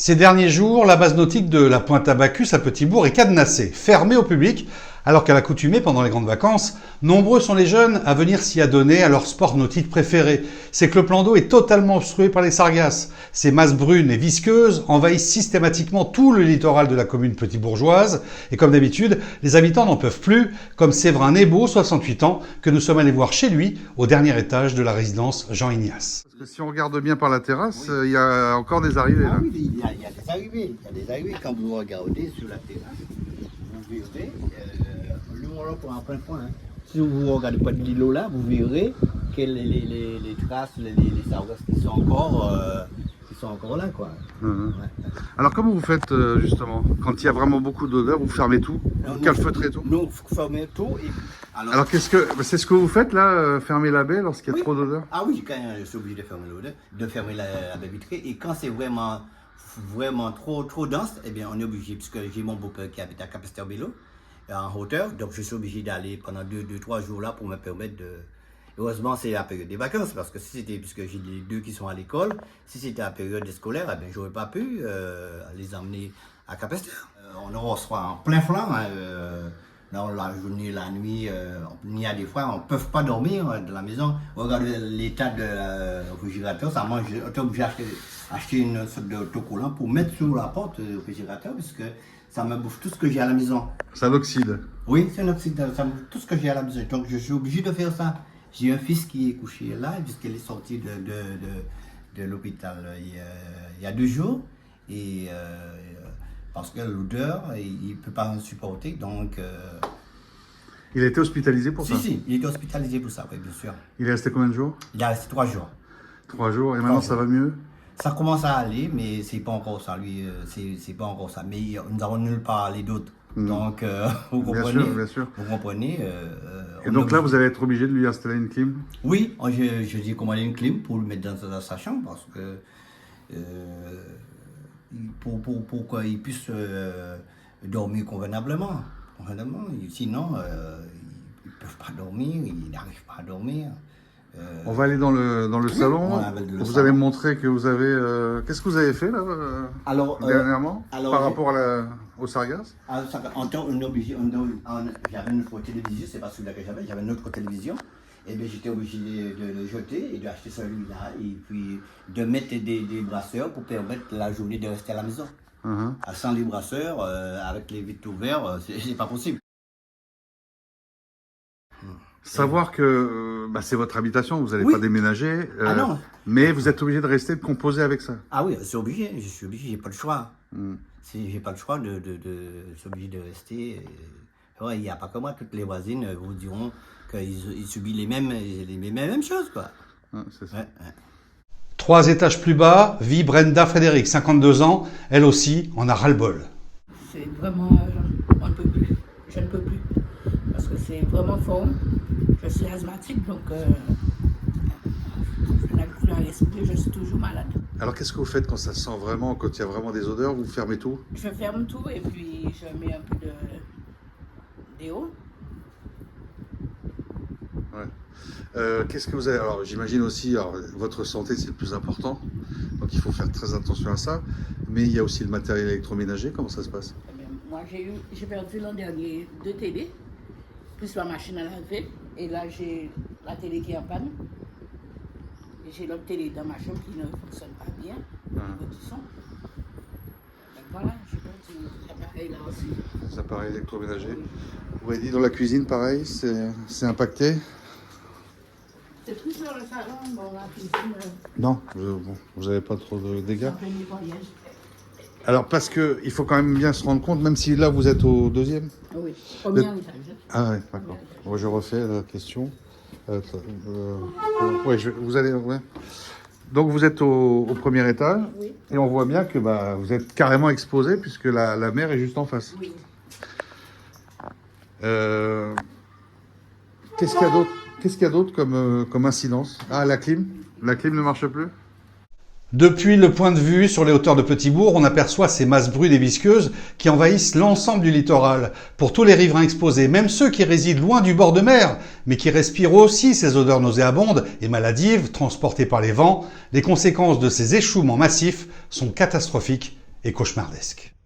Ces derniers jours, la base nautique de la Pointe à Bacchus à Petit-Bourg est cadenassée, fermée au public, alors qu'à l'accoutumée, pendant les grandes vacances, nombreux sont les jeunes à venir s'y adonner à leur sport nautique préféré. C'est que le plan d'eau est totalement obstrué par les sargasses. Ces masses brunes et visqueuses envahissent systématiquement tout le littoral de la commune petit-bourgeoise. Et comme d'habitude, les habitants n'en peuvent plus, comme Séverin Nebeau, 68 ans, que nous sommes allés voir chez lui, au dernier étage de la résidence Jean Ignace. Parce que si on regarde bien par la terrasse, il y a encore des arrivées là. Ah oui, il y a des arrivées. Il y a des arrivées. Quand vous regardez sur la terrasse, vous verrez, le moment pour un point. Hein. Si vous regardez pas de l'îlot là, vous verrez que les traces, les sargasses qui sont encore là, quoi. Ouais. Alors comment vous faites justement quand il y a vraiment beaucoup d'odeur, vous fermez tout, vous calfeutrez tout? Nous, fermez tout. Et... Alors c'est ce que vous faites là, fermer la baie lorsqu'il y a trop d'odeur? Ah oui, quand je suis obligé de fermer l'odeur, de fermer la baie vitrée. Et quand c'est vraiment trop dense, eh bien on est obligé, puisque j'ai mon beau-père qui habite à Capesterre-Bello, en hauteur, donc je suis obligé d'aller pendant 2-3 jours là pour me permettre de... Heureusement, c'est la période des vacances, parce que si c'était, puisque j'ai les deux qui sont à l'école, si c'était la période des scolaires, eh bien, j'aurais pas pu les emmener à Capesterre. On reçoit en plein flanc, dans la journée, la nuit, il y a des fois, on ne peut pas dormir de la maison. Regardez l'état de réfrigérateur, ça mange, on est obligé d'acheter une sorte d'autocollant pour mettre sur la porte du réfrigérateur, parce que ça me bouffe tout ce que j'ai à la maison. Ça l'oxyde? Oui, c'est un oxyde, ça me bouffe tout ce que j'ai à la maison. Donc je suis obligé de faire ça. J'ai un fils qui est couché là, puisqu'il est sorti de l'hôpital il y a 2 jours. Et parce que l'odeur, il ne peut pas en supporter. Donc, il a été hospitalisé pour ça? Si, il était hospitalisé pour ça, oui, bien sûr. Il est resté combien de jours? Il est resté 3 jours. 3 jours, et maintenant ça va mieux? Ça commence à aller, mais c'est pas encore ça, lui, c'est pas encore ça. Mais nous avons nulle part aller d'autre. Donc, vous comprenez? Bien sûr. Vous comprenez? Et donc là, vous allez être obligé de lui installer une clim? Oui, j'ai commandé une clim pour le mettre dans sa chambre, parce que pour qu'il puisse dormir convenablement. Sinon, ils ne peuvent pas dormir, ils n'arrivent pas à dormir. On va aller dans le salon. Vous allez me montrer que vous avez... Qu'est-ce que vous avez fait là dernièrement par rapport au sargasse? J'avais une autre télévision, c'est pas celui-là que j'avais une autre télévision. Et bien j'étais obligé de le jeter et d'acheter celui-là et puis de mettre des brasseurs pour permettre la journée de rester à la maison. Sans les brasseurs, avec les vitres ouvertes, c'est pas possible. Savoir que c'est votre habitation, vous n'allez pas déménager, non. Mais vous êtes obligé de rester, de composer avec ça. Ah oui, je suis obligé, j'ai pas le choix. J'ai pas le choix je suis obligé de rester. Il n'y a pas que moi, toutes les voisines vous diront qu'ils subissent les mêmes choses, quoi. C'est ça. Ouais. 3 étages plus bas, vit Brenda Frédéric, 52 ans, elle aussi en a ras-le-bol. C'est vraiment, on ne peut plus, je ne peux plus, parce que c'est vraiment fort. Je suis asthmatique, donc je n'arrive plus à respirer, je suis toujours malade. Alors qu'est-ce que vous faites quand ça sent vraiment, quand il y a vraiment des odeurs, vous fermez tout? Je ferme tout et puis je mets un peu d'eau. Ouais. Qu'est-ce que vous avez... Alors j'imagine aussi, votre santé c'est le plus important, donc il faut faire très attention à ça, mais il y a aussi le matériel électroménager, comment ça se passe? Eh bien, moi j'ai perdu l'an dernier 2 télés, plus ma machine à laver, et là j'ai la télé qui est en panne. Et j'ai l'autre télé dans ma chambre qui ne fonctionne pas bien, au niveau du son. Donc voilà, j'ai perdu l'appareil là aussi. Les appareils électroménagers. Vous avez dit dans la cuisine pareil, c'est impacté? C'est tout sur le salon, bon, la cuisine. Non, vous n'avez pas trop de dégâts. Alors parce que il faut quand même bien se rendre compte, même si là vous êtes au 2e. Oui, premier étage. Ah ouais, d'accord. Moi je refais la question. Vous allez. Ouais. Donc vous êtes au 1er étage, oui. Et on voit bien que vous êtes carrément exposé puisque la mer est juste en face. Oui. Qu'est-ce qu'il y a d'autre comme incidence? Ah, la clim? La clim ne marche plus? Depuis le point de vue sur les hauteurs de Petit-Bourg, on aperçoit ces masses brunes et visqueuses qui envahissent l'ensemble du littoral. Pour tous les riverains exposés, même ceux qui résident loin du bord de mer, mais qui respirent aussi ces odeurs nauséabondes et maladives transportées par les vents, les conséquences de ces échouements massifs sont catastrophiques et cauchemardesque.